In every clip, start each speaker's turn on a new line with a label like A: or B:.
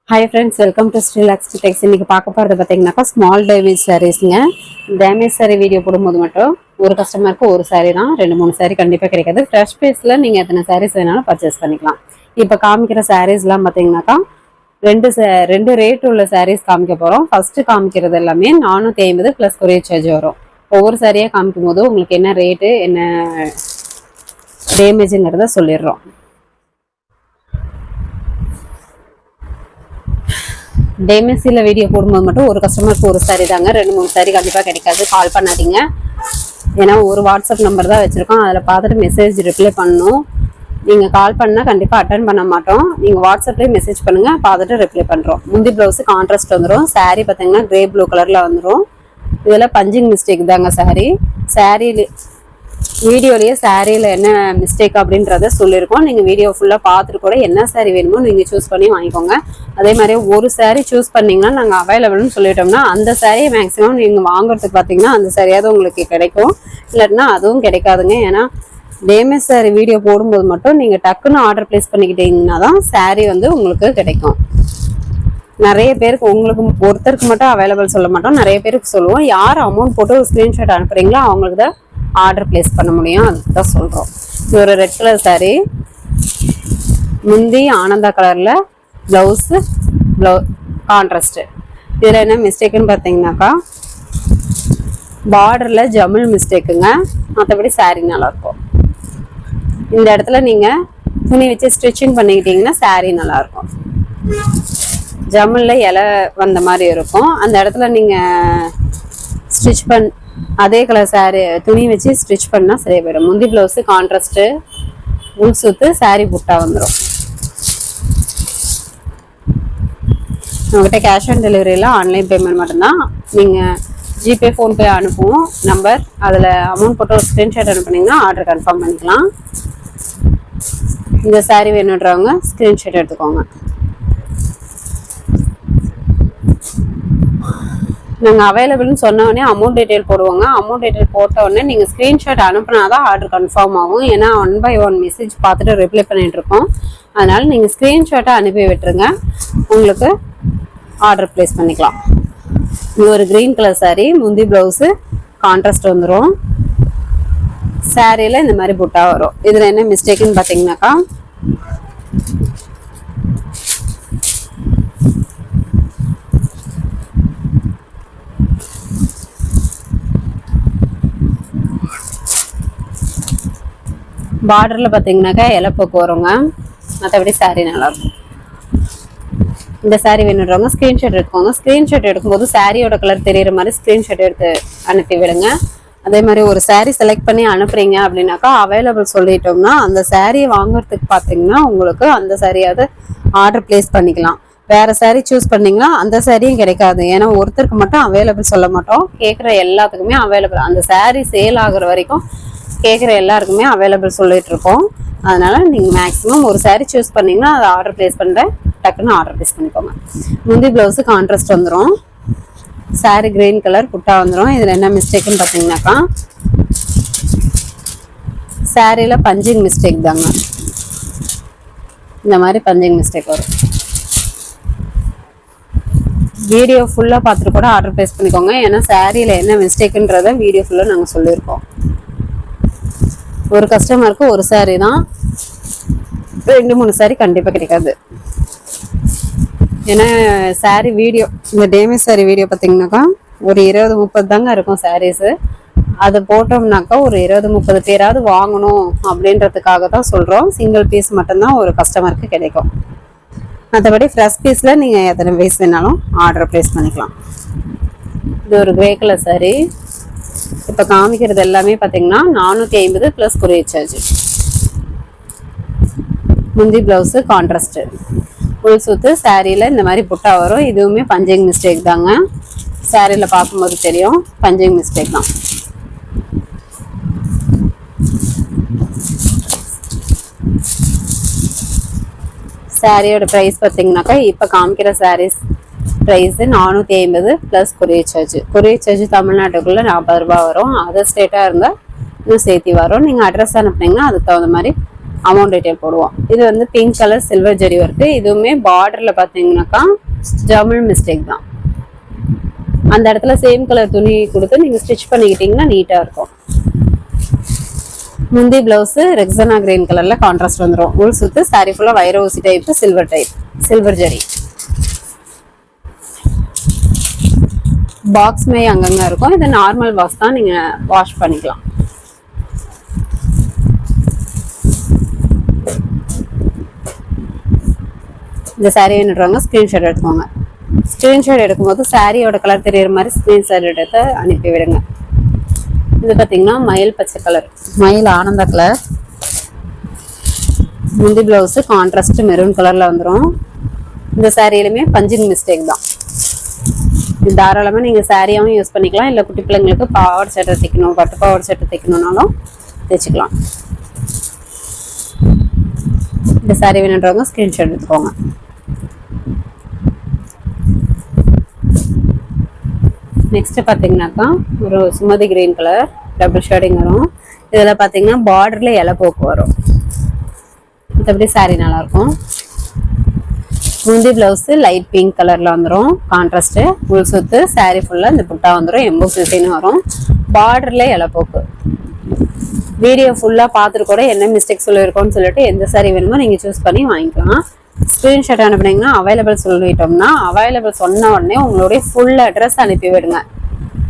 A: Hi friends, welcome to Relax Text. இன்னைக்கு பார்க்க போறது பாத்தீங்கன்னா ஸ்மால் டேமேஜ் சாரீஸ்ங்க. டேமேஜ் சாரி வீடியோ போடும்போது மட்டும் ஒரு கஸ்டமருக்கு ஒரு சாரி தான், 2-3 சாரி கண்டிப்பா கிடைக்காது. ஃப்ரெஷ் பீஸ்ல நீங்க எத்தனை சாரீஸ் வேணாலும் பர்ச்சேஸ் பண்ணிக்கலாம். இப்போ காமிக்கிற சாரீஸ்லாம் பாத்தீங்கன்னாக்கா ரெண்டு ரேட் உள்ள சாரீஸ் காமிக்க போறோம். ஃபர்ஸ்ட் காமிக்கிறது எல்லாமே 450 பிளஸ் கொரியர் சார்ஜ் வரும். ஒவ்வொரு சாரியா காமிக்கும் போது உங்களுக்கு என்ன ரேட்டு என்ன டேமேஜ்ங்கிறத சொல்லிடுறோம். டேமேஜில் வீடியோ போடும்போது மட்டும் ஒரு கஸ்டமருக்கு ஒரு சாரி தாங்க, 2-3 சாரி கண்டிப்பாக கிடைக்காது. கால் பண்ணாதீங்க, ஏன்னா ஒரு வாட்ஸ்அப் நம்பர் தான் வச்சுருக்கோம். அதில் பார்த்துட்டு மெசேஜ் ரிப்ளை பண்ணணும். நீங்கள் கால் பண்ணால் கண்டிப்பாக அட்டன் பண்ண மாட்டோம். நீங்கள் வாட்ஸ்அப்லேயே மெசேஜ் பண்ணுங்கள், பார்த்துட்டு ரிப்ளை பண்ணுறோம். முந்தி ப்ளவுஸு கான்ட்ராஸ்ட் வந்துடும். சாரீ பார்த்தீங்கன்னா கிரே ப்ளூ கலரில் வந்துடும். இதில் பஞ்சிங் மிஸ்டேக் தாங்க சாரீ வீடியோலயே சாரியில் என்ன மிஸ்டேக் அப்படின்றத சொல்லியிருக்கோம். நீங்கள் வீடியோ ஃபுல்லாக பார்த்துட்டு கூட என்ன சாரி வேணுமோ நீங்கள் சூஸ் பண்ணி வாங்கிக்கோங்க. அதே மாதிரி ஒரு சாரீ சூஸ் பண்ணிங்கன்னா நாங்கள் அவைலபிள்னு சொல்லிட்டோம்னா அந்த சாரியை மேக்ஸிமம் நீங்கள் வாங்குறதுக்கு பார்த்தீங்கன்னா அந்த சாரியாவது உங்களுக்கு கிடைக்கும், இல்லைன்னா அதுவும் கிடைக்காதுங்க. ஏன்னா டேமேஜ் சாரி வீடியோ போடும்போது மட்டும் நீங்கள் டக்குன்னு ஆர்டர் பிளேஸ் பண்ணிக்கிட்டீங்கன்னா தான் சாரீ வந்து உங்களுக்கு கிடைக்கும். நிறைய பேருக்கு உங்களுக்கு ஒருத்தருக்கு மட்டும் அவைலபிள் சொல்ல மாட்டோம், நிறைய பேருக்கு சொல்லுவோம். யார் அமௌண்ட் போட்டு ஒரு ஸ்க்ரீன்ஷாட் அனுப்புறீங்களோ அவங்களுக்கு தான் ஆர்டர் பிளேஸ் பண்ண முடியும், அதுதான் சொல்கிறோம். இது ஒரு ரெட் கலர் சாரீ, முந்தி ஆனந்தா கலரில், ப்ளவுஸு கான்ட்ராஸ்ட்டு. இதில் என்ன மிஸ்டேக்குன்னு பார்த்தீங்கன்னாக்கா பார்டரில் ஜமிழ் மிஸ்டேக்குங்க, மற்றபடி சாரீ நல்லாயிருக்கும். இந்த இடத்துல நீங்கள் துணி வச்சு ஸ்டிச்சிங் பண்ணிக்கிட்டிங்கன்னா சாரீ நல்லாயிருக்கும். ஜமிழில் இலை வந்த மாதிரி இருக்கும், அந்த இடத்துல நீங்கள் ஸ்டிச் அதே கலர் சாரீ துணி வச்சு ஸ்டிச் பண்ணால் சரியா போயிடும். முந்தி ப்ளவுஸு கான்ட்ராஸ்ட்டு, உள் சுத்து, சாரீ புட்டா வந்துடும். உங்கள்கிட்ட கேஷ் ஆன் டெலிவரியில் ஆன்லைன் பேமெண்ட் மட்டும்தான். நீங்கள் ஜிபே ஃபோன்பே அனுப்புவோம் நம்பர், அதில் அமௌண்ட் போட்டு ஒரு ஸ்க்ரீன்ஷாட் அனுப்புனீங்கன்னா ஆர்டர் கன்ஃபார்ம் பண்ணிக்கலாம். இந்த சாரீ வேணுன்றவங்க ஸ்க்ரீன்ஷாட் எடுத்துக்கோங்க. நாங்கள் அவைலபிள்னு சொன்னோடனே அமௌண்ட் டீட்டெயில் போடுவாங்க. அமௌண்ட் டீட்டெயில் போட்ட உடனே நீங்கள் ஸ்க்ரீன்ஷாட் அனுப்புனா தான் ஆர்டர் கன்ஃபார்ம் ஆகும். ஏன்னா 1 by 1 மெசேஜ் பார்த்துட்டு ரிப்ளை பண்ணிட்டு இருக்கோம். அதனால் நீங்கள் ஸ்க்ரீன்ஷாட்டை அனுப்பி விட்டுருங்க, உங்களுக்கு ஆர்டர் பிளேஸ் பண்ணிக்கலாம். இது ஒரு க்ரீன் கலர் சாரீ, முந்தி ப்ளவுஸு கான்ட்ராஸ்ட் வந்துடும். சாரியில் இந்த மாதிரி புட்டா வரும். இதில் என்ன மிஸ்டேக்குன்னு பார்த்தீங்கன்னாக்கா பார்டரில் பார்த்தீங்கன்னாக்கா இலப்போக்கு வருங்க, மற்றபடி சாரீ நல்லாயிருக்கும். இந்த சாரீ வேணுன்றவங்க ஸ்க்ரீன்ஷாட் எடுத்துக்கோங்க. ஸ்க்ரீன்ஷாட் எடுக்கும்போது சாரியோட கலர் தெரிகிற மாதிரி ஸ்க்ரீன்ஷாட் எடுத்து அனுப்பி விடுங்க. அதே மாதிரி ஒரு சாரீ செலக்ட் பண்ணி அனுப்புறீங்க அப்படின்னாக்கா அவைலபிள் சொல்லிட்டோம்னா அந்த சாரியை வாங்குறதுக்கு பார்த்தீங்கன்னா உங்களுக்கு அந்த சாரியாவது ஆர்டர் பிளேஸ் பண்ணிக்கலாம். வேறு சாரீ சூஸ் பண்ணிங்கன்னா அந்த சாரியும் கிடைக்காது. ஏன்னா ஒருத்தருக்கு மட்டும் அவைலபிள் சொல்ல மாட்டோம், கேட்குற எல்லாத்துக்குமே அவைலபிள். அந்த சாரீ சேல் ஆகுற வரைக்கும் கேட்குற எல்லாருக்குமே அவைலபிள் சொல்லிட்டு இருக்கோம். அதனால நீங்கள் மேக்ஸிமம் ஒரு சாரீ சூஸ் பண்ணிங்கன்னா அதை ஆர்டர் பிளேஸ் பண்ணுறேன், டக்குன்னு ஆர்டர் பிளேஸ் பண்ணிக்கோங்க. முந்தி ப்ளவுஸு கான்ட்ராஸ்ட் வந்துடும், சாரீ கிரீன் கலர் புட்டா வந்துடும். இதில் என்ன மிஸ்டேக்குன்னு பார்த்தீங்கன்னாக்கா சாரியில் பஞ்சிங் மிஸ்டேக் தாங்க, இந்த மாதிரி பஞ்சிங் மிஸ்டேக் வரும். வீடியோ ஃபுல்லாக பார்த்துட்டு கூட ஆர்டர் பிளேஸ் பண்ணிக்கோங்க, ஏன்னா சாரியில் என்ன மிஸ்டேக்குன்றதை வீடியோ ஃபுல்லாக நாங்கள் சொல்லியிருக்கோம். ஒரு கஸ்டமருக்கு ஒரு சாரீ தான், 2-3 சாரீ கண்டிப்பாக கிடைக்காது. ஏன்னா சாரீ வீடியோ, இந்த டேமேஜ் சாரீ வீடியோ பார்த்தீங்கன்னாக்கா ஒரு 20-30 தாங்க இருக்கும் சாரீஸு. அது போட்டோம்னாக்கா ஒரு 20-30 பேராவது வாங்கணும் அப்படின்றதுக்காக தான் சொல்கிறோம். சிங்கிள் பீஸ் மட்டும்தான் ஒரு கஸ்டமருக்கு கிடைக்கும், மற்றபடி ஃப்ரெஷ் பீஸில் நீங்கள் எத்தனை பீஸ் வேணாலும் ஆர்டர் ப்ளேஸ் பண்ணிக்கலாம். இது ஒரு கிரே கலர் சாரீ. இப்போ காமிக்கிறது எல்லாமே பார்த்தீங்கன்னா 450 ப்ளஸ் கொரியர் சார்ஜ். முந்தி ப்ளவுஸு கான்ட்ராஸ்ட்டு, உள் சுத்து, சாரியில் இந்த மாதிரி புட்டா வரும். இதுவுமே பஞ்சிங் மிஸ்டேக் தாங்க, சாரியில் பார்க்கும்போது தெரியும் பஞ்சிங் மிஸ்டேக் தான். சாரியோட ப்ரைஸ் பார்த்தீங்கன்னாக்கா இப்போ காமிக்கிற sarees price 450 plus courier charge. Courier charge தமிழ்நாட்டுக்குள்ளே 40 ரூபா வரும், அதர் ஸ்டேட்டாக இருந்தால் இன்னும் சேர்த்தி வரும். நீங்கள் அட்ரஸ் அனுப்புனீங்கன்னா அதுக்கு தகுந்த மாதிரி அமௌண்ட் டீடைல் போடுவோம். இது வந்து pink colour silver zari work. இதுவுமே பார்டர்ல பாத்தீங்கன்னாக்கா ஜர்மன் மிஸ்டேக் தான். அந்த இடத்துல சேம் கலர் துணி கொடுத்து நீங்க ஸ்டிச் பண்ணிக்கிட்டீங்கன்னா நீட்டா இருக்கும். முந்தி பிளவுஸ் ரெக்ஸனா கிரீன் கலர்ல கான்ட்ராஸ்ட் வந்துடும். உள் சுத்து சாரி ஃபுல்லா வைர ஊசி டைப் சில்வர் ஜரி. பாக்ஸ் மே அங்கங்க இருக்கும். இது நார்மல் பாக்ஸ் தான், நீங்க வாஷ் பண்ணிக்கலாம். இந்த சாரீ வேணுன்றவங்க ஸ்கிரீன்ஷாட் எடுத்துக்கோங்க. ஸ்கிரீன்ஷாட் எடுக்கும்போது சாரியோட கலர் தெரியுற மாதிரி ஸ்கிரீன்ஷாட் எடுத்து அனுப்பி விடுங்க. இது பார்த்தீங்கன்னா மயில் பச்சை கலர், மயில் ஆனந்த கலர். முந்தி பிளவுஸ் கான்ட்ராஸ்ட் மெரூன் கலர்ல வந்துடும். இந்த சாரியிலுமே பஞ்சிங் மிஸ்டேக் தான். இது தாராளமாக நீங்கள் சாரியாகவும் யூஸ் பண்ணிக்கலாம், இல்லை குட்டி பிள்ளைங்களுக்கு பாவாடை சட்டை தைக்கணும், பட்டு பாவாடை சட்டை தைக்கணும்னாலும் தைச்சிக்கலாம். இந்த சாரி வேணுன்றவங்க ஸ்கிரீன்ஷாட் எடுத்துக்கோங்க. நெக்ஸ்ட் பார்த்தீங்கன்னாக்கா ஒரு Sumathi green colour double shading வரும். இதில் பார்த்தீங்கன்னா பார்டர்ல இலை போக்கு வரும். மற்றபடி சாரி நல்லா இருக்கும். முந்தி பிளவுஸ் லைட் பிங்க் கலர்ல வந்துடும் கான்ட்ராஸ்ட். உள் சுத்து சாரி ஃபுல்லா இந்த புட்டா வந்துடும். எம்போஸ் டிசைன் வரும். பார்டர்ல இலை போக்கு. வீடியோ ஃபுல்லா பார்த்துட்டு கூட என்ன மிஸ்டேக் சொல்லியிருக்கோம்னு சொல்லிட்டு எந்த சாரி வேணுமோ நீங்க சூஸ் பண்ணி வாங்கிக்கலாம். ஸ்கிரீன்ஷாட் அனுப்புனீங்கன்னா அவைலபிள் சொல்லிட்டோம்னா அவைலபிள் சொன்ன உடனே உங்களுடைய ஃபுல் அட்ரஸ் அனுப்பி விடுங்க.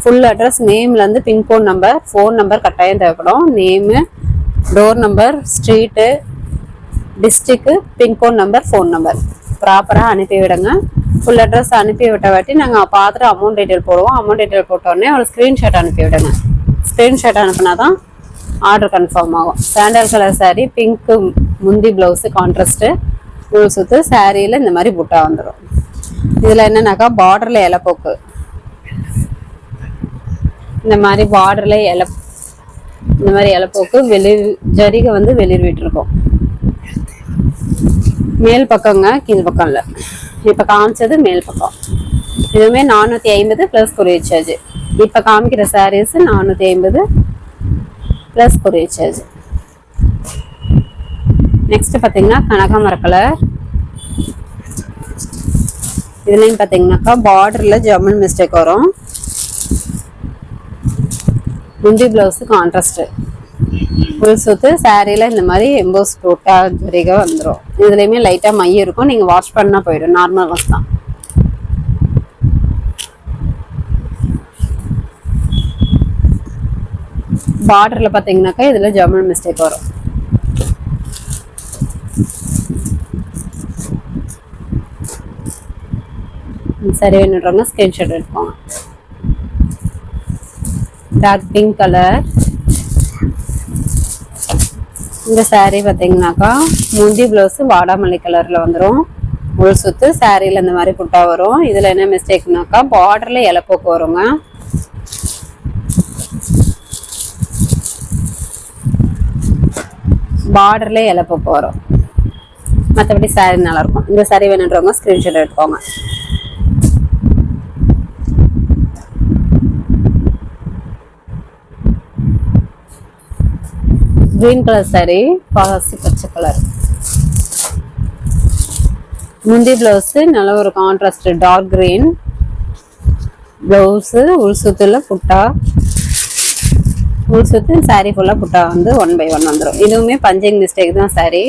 A: ஃபுல் அட்ரஸ் நேம்லேருந்து பின்கோட் நம்பர், ஃபோன் நம்பர் கட்டாயம் தேவைப்படும். Name, door number, street, district, pincode number, phone number ப்ராப்பராக அனுப்பி விடுங்க. ஃபுல் அட்ரஸ் அனுப்பி விட்ட வாட்டி நாங்கள் பார்த்துட்டு அமௌண்ட் டீட்டெயில் போடுவோம். அமௌண்ட் டீட்டெயில் போட்ட உடனே ஒரு ஸ்க்ரீன்ஷாட் அனுப்பி விடுங்க. ஸ்க்ரீன்ஷாட் அனுப்புனா தான் ஆர்டர் கன்ஃபார்ம் ஆகும். சாண்டல் கலர் சாரீ, பிங்க்கு முந்தி பிளவுஸு கான்ட்ராஸ்ட்டு, உள் சுத்து சாரியில் இந்த மாதிரி புட்டா வந்துடும். இதில் என்னன்னாக்கா பார்டரில் இலை போக்கு, இந்த மாதிரி பார்டரில் இந்த மாதிரி இலை போக்கு வெளிர் ஜரிகை வந்து வெளிர் விட்டுருக்கோம். மேல் பக்கங்க, கீழ் பக்கம் இல்லை. இப்போ காமிச்சது மேல் பக்கம். இதுவுமே 450 ப்ளஸ் கொரியர் சார்ஜ். இப்போ காமிக்கிற sarees 450 plus courier charge. Next பார்த்தீங்கன்னா கனகாமர கலர். இதுலையும் பார்த்தீங்கன்னாக்கா பார்டரில் ஜர்மன் மிஸ்டேக் வரும். முந்தி பிளவுஸ் கான்ட்ராஸ்ட். ஃபுல் சுத்து சாரியில் இந்த மாதிரி எம்போஸ் போட்டா ஜரிகை வந்துடும். இதுலையுமே லைட்டாக மையம் இருக்கும். நீங்கள் வாஷ் பண்ணால் போயிடும். நார்மல் வாஷ் தான். பார்டரில் பார்த்தீங்கன்னாக்கா இதில் ஜர்மன் மிஸ்டேக் வரும். சரி வேணுன்றவங்க ஸ்கிரீன்ஷாட் எடுப்போம். Dark pink colour. இந்த சாரீ பார்த்தீங்கன்னாக்கா முந்தி பிளவுஸ் வாடாமல்லி கலர்ல வந்துடும். உள் சுத்து சாரியில் இந்த மாதிரி புட்டா வரும். இதில் என்ன மிஸ்டேக்னாக்கா பார்டர்ல இலைப்போக்கு வருங்க. பார்டர்ல இலைப்போக்கு வரும். மற்றபடி சாரீ நல்லா இருக்கும். இந்த சாரீ வேணுன்றவங்க ஸ்கிரீன்ஷாட் எடுத்துக்கோங்க. கிரீன் கலர் சாரி, பாசி பச்சை கலர். முந்தி பிளவுஸ் நல்ல ஒரு கான்ட்ராஸ்ட் டார்க் கிரீன் பிளவுஸ். உள் சுத்துல புட்டா, உள் சுத்து சாரி ஃபுல்லா புட்டா வந்து 1 by 1 வந்துடும். இதுவுமே பஞ்சிங் மிஸ்டேக் தான் சாரி.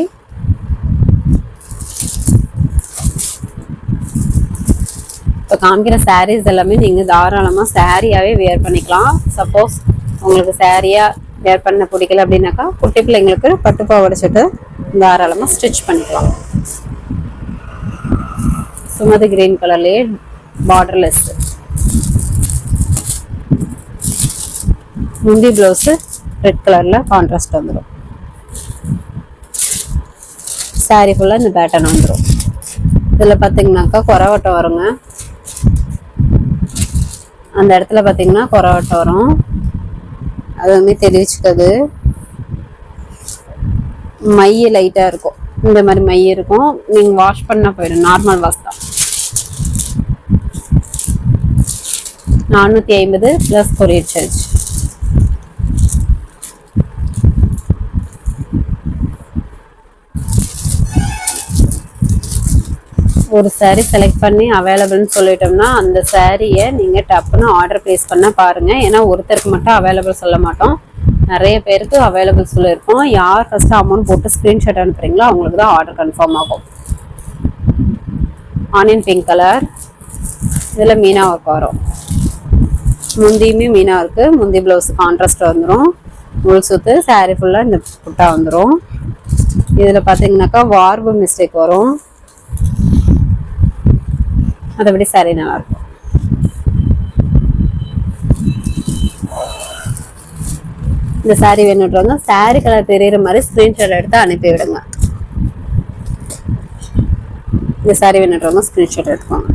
A: இப்போ காமிக்கிற சாரீஸ் எல்லாமே நீங்க தாராளமா சாரியாவே வேர் பண்ணிக்கலாம். சப்போஸ் உங்களுக்கு சாரியா வேர் பண்ண பிடிக்கல அப்படின்னாக்கா குட்டி பிள்ளைங்களுக்கு பட்டு பாவாடை சட்டை தாராளமாக ஸ்டிச் பண்ணிக்கலாம். சுமதி கிரீன் கலர்லேயே பார்டர்லெஸ். முந்தி பிளவுஸ் ரெட் கலர்ல கான்ட்ராஸ்ட் வந்துடும். சாரி ஃபுல்லாக இந்த பேட்டர்ன் வந்துடும். இதில் பார்த்தீங்கன்னாக்கா கொரவட்டம் வருங்க. அந்த இடத்துல பார்த்தீங்கன்னா கொரவட்டம் வரும். அது வந்து தெரிவிச்சுக்கிறது. மைய லைட்டா இருக்கும். இந்த மாதிரி மைய இருக்கும். நீங்க வாஷ் பண்ணா போயிடும். நார்மல் வாஷ் தான். 450 ப்ளஸ் கொரியர் சார்ஜ். ஒரு சாரீ செலக்ட் பண்ணி அவைலபிள்னு சொல்லிட்டோம்னா அந்த சாரியை நீங்கள் டப்புன்னு ஆர்டர் ப்ளேஸ் பண்ண பாருங்கள். ஏன்னா ஒருத்தருக்கு மட்டும் அவைலபிள் சொல்ல மாட்டோம், நிறைய பேருக்கு அவைலபிள் சொல்லியிருக்கோம். யார் ஃபஸ்ட்டு அமௌண்ட் போட்டு ஸ்க்ரீன்ஷாட் அனுப்புகிறீங்களோ அவங்களுக்கு தான் ஆர்டர் கன்ஃபார்ம் ஆகும். ஆனியன் பிங்க் கலர், இதில் மீனா ஒர்க் வரும். முந்தியுமே மீனா இருக்குது. முந்தி ப்ளவுஸ் கான்ட்ராஸ்ட் வந்துடும். முள் சுத்து சாரீ ஃபுல்லாக இந்த புட்டா வந்துடும். இதில் பார்த்தீங்கன்னாக்கா வார்பு மிஸ்டேக் வரும், மற்றபடி சாரீ நல்லாயிருக்கும். இந்த சாரீ வேணுன்றவங்க சாரீ கலர் தெரியுற மாதிரி ஸ்க்ரீன்ஷாட் எடுத்து அனுப்பி விடுங்க. இந்த சாரீ வேணுன்றவங்க ஸ்க்ரீன்ஷாட் எடுத்துக்கோங்க.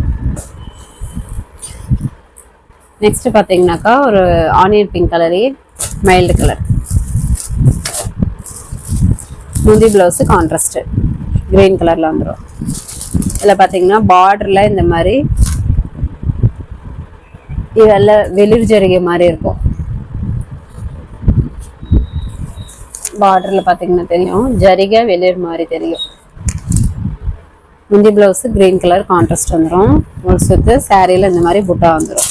A: நெக்ஸ்ட் பார்த்தீங்கன்னாக்கா ஒரு ஆனியன் பிங்க் கலரே மைல்டு கலர். முந்தி ப்ளவுஸு கான்ட்ராஸ்ட்டு கிரீன் கலரில் வந்துடும். இதில் பார்த்தீங்கன்னா பார்டரில் இந்த மாதிரி இதெல்லாம் வெளிர் ஜரிகை மாதிரி இருக்கும். பார்டரில் பார்த்தீங்கன்னா தெரியும், ஜரிகை வெளிர் மாதிரி தெரியும். முந்தி ப்ளவுஸு கிரீன் கலர் கான்ட்ராஸ்ட் வந்துடும். முள் சுத்து சாரியில் இந்த மாதிரி புட்டா வந்துடும்.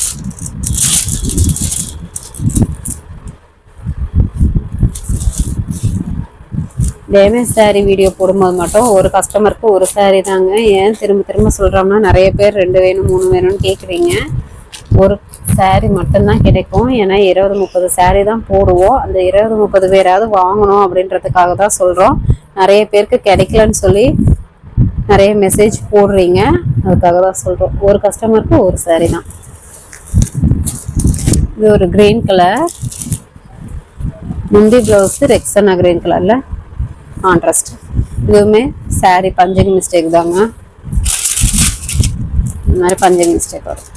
A: டேமேஜ் சாரீ வீடியோ போடும்போது மட்டும் ஒரு கஸ்டமருக்கு ஒரு சாரீ தாங்க. ஏன் திரும்ப திரும்ப சொல்கிறோம்னா நிறைய பேர் 2 வேணும் 3 வேணும்னு கேட்குறீங்க. ஒரு சாரீ மட்டும்தான் கிடைக்கும். ஏன்னா 20-30 சாரீ தான் போடுவோம். அந்த 20-30 பேராவது வாங்கணும் அப்படின்றதுக்காக தான் சொல்கிறோம். நிறைய பேருக்கு கிடைக்கலன்னு சொல்லி நிறைய மெசேஜ் போடுறீங்க, அதுக்காக தான் சொல்கிறோம். ஒரு கஸ்டமருக்கு ஒரு சாரீ தான். இது ஒரு கிரீன் கலர், முந்தி ப்ளவுஸு ரெக்ஸனா கிரீன் கலரில் கான்ட்ராஸ்ட். இதுவுமே சாரீ பஞ்சிங் மிஸ்டேக் தாங்க, இந்த மாதிரி பஞ்சிங் மிஸ்டேக் வரும்.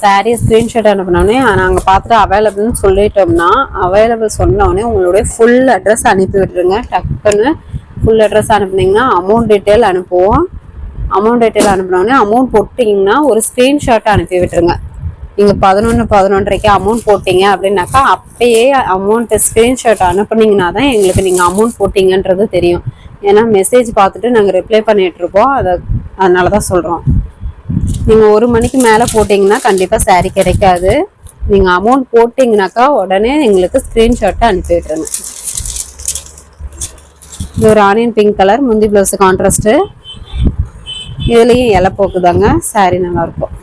A: சாரீ ஸ்க்ரீன்ஷாட் அனுப்பினோடனே நாங்கள் பார்த்துட்டு அவைலபிள்னு சொல்லிட்டோம்னா அவைலபிள் சொன்னோடனே உங்களுடைய ஃபுல் அட்ரஸ் அனுப்பி விட்டுருங்க. டக்குன்னு ஃபுல் அட்ரஸ் அனுப்புனீங்கன்னா அமௌண்ட் டீட்டெயில் அனுப்புவோம். அமௌண்ட் டீட்டெயில் அனுப்பினோடனே அமௌண்ட் போட்டிங்கன்னா ஒரு ஸ்க்ரீன்ஷாட் அனுப்பி விட்டுருங்க. நீங்கள் 11-11:30 அமௌண்ட் போட்டிங்க அப்படின்னாக்கா அப்பயே அமௌண்ட்டு ஸ்க்ரீன்ஷாட் அனுப்புனீங்கன்னா தான் எங்களுக்கு நீங்கள் அமௌண்ட் போட்டிங்கன்றது தெரியும். ஏன்னா மெசேஜ் பார்த்துட்டு நாங்கள் ரிப்ளை பண்ணிகிட்ருப்போம், அதனால தான் சொல்கிறோம். நீங்கள் 1 மணிக்கு மேலே போட்டிங்கன்னா கண்டிப்பாக சாரீ கிடைக்காது. நீங்கள் அமௌண்ட் போட்டிங்கனாக்கா உடனே எங்களுக்கு ஸ்க்ரீன்ஷாட்டை அனுப்பி விட்டுருங்க. இது ஒரு ஆனியன் பிங்க் கலர், முந்தி ப்ளவுஸு கான்ட்ராஸ்ட்டு. இதுலேயும் இலை போக்குதாங்க, சாரீ நல்லாயிருக்கும்.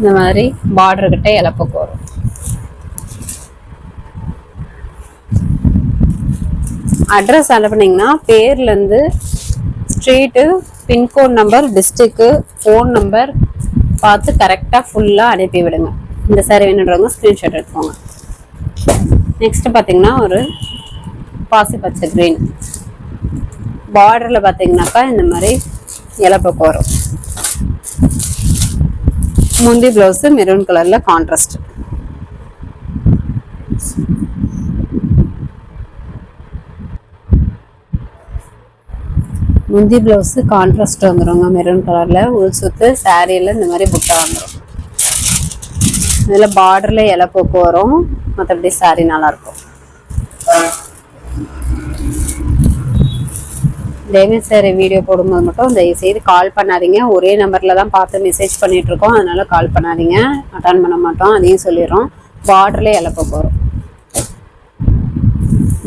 A: இந்த மாதிரி பார்டர் கிட்ட இலப்போக்கு வரும். அட்ரஸ் அனுப்புனீங்கன்னா பேர்லேருந்து ஸ்ட்ரீட்டு, பின்கோட் நம்பர், டிஸ்ட்ரிக்கு, ஃபோன் நம்பர் பார்த்து கரெக்டாக ஃபுல்லாக அனுப்பி விடுங்க. இந்த சாரி வேணுன்றவங்க ஸ்க்ரீன்ஷாட் எடுத்துக்கோங்க. நெக்ஸ்ட்டு பார்த்தீங்கன்னா ஒரு பாசி பச்சை க்ரீன் பார்டரில் பார்த்தீங்கன்னாக்கா இந்த மாதிரி இலப்போக்கு வரும். முந்தி ப்ளவுஸு மெரூன் கலரில் கான்ட்ராஸ்ட். முந்தி ப்ளவுஸு கான்ட்ராஸ்ட் வந்துடுங்க மெரூன் கலரில். உள் சுத்து சாரியில் இந்த மாதிரி புட்டா வந்துடும். இதில் பார்டரில் இலப்போக்கு வரும், மற்றபடி சாரி நல்லாயிருக்கும். டேமேஜ் சாரி வீடியோ போடும்போது மட்டும் தயவுசெய்து கால் பண்ணாதீங்க. ஒரே நம்பரில் தான் பார்த்து மெசேஜ் பண்ணிகிட்ருக்கோம், அதனால் கால் பண்ணாதீங்க, அட்டன் பண்ண மாட்டோம், அதையும் சொல்லிடுறோம். பார்டரில் இலப்போக்கு வரும்.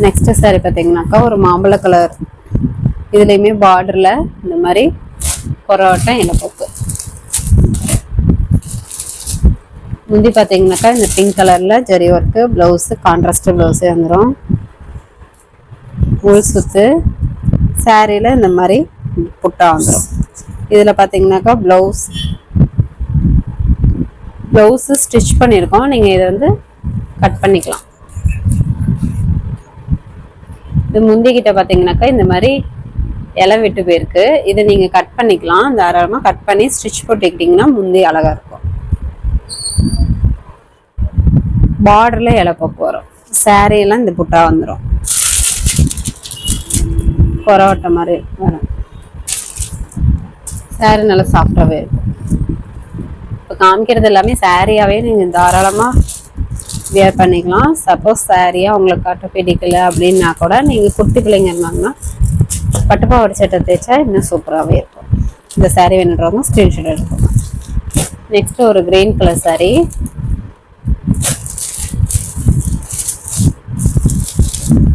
A: நெக்ஸ்ட்டு சாரி பார்த்தீங்கன்னாக்கா ஒரு மாம்பழ கலர், இதுலேயுமே பார்டரில் இந்த மாதிரி கொரோட்டா இலப்போக்கு. முந்தி பார்த்தீங்கன்னாக்கா இந்த பிங்க் கலரில் ஜரி ஒர்க்கு, ப்ளவுஸு கான்ட்ராஸ்ட்டு ப்ளவுஸே வந்துடும். உள் சுத்து சாரியில் இந்த மாதிரி புட்டா வந்துடும். இதில் பார்த்தீங்கன்னாக்கா ப்ளவுஸு ஸ்டிச் பண்ணியிருக்கோம், நீங்கள் இதை வந்து கட் பண்ணிக்கலாம். இது முந்திக்கிட்ட பார்த்தீங்கன்னாக்கா இந்த மாதிரி இலை விட்டு போயிருக்கு, இதை நீங்கள் கட் பண்ணிக்கலாம். தாராளமாக கட் பண்ணி ஸ்டிச் போட்டுக்கிட்டிங்கன்னா முந்தி அழகாக இருக்கும். பார்டரில் இலை போக்கு வரும், சாரியெல்லாம் இந்த புட்டா வந்துடும், கொரோட்டை மாதிரி வரும். சாரி நல்லா சாஃப்டாகவே இருக்கும். இப்போ காமிக்கிறது எல்லாமே சாரியாவே நீங்கள் தாராளமாக வியர் பண்ணிக்கலாம். சப்போஸ் சாரியாக உங்களுக்கு கட்ட பிடிக்கல அப்படின்னா கூட நீங்கள் குட்டி பிள்ளைங்க இருந்தாங்கன்னா பட்டுப்பாவாடை சட்டை தேய்ச்சா இன்னும் சூப்பராகவே இருக்கும். இந்த சாரீ வேணுன்றவங்க ஸ்க்ரீன்ஷாட் எடுத்துக்கோங்க. நெக்ஸ்ட் ஒரு கிரீன் கலர் சாரீ.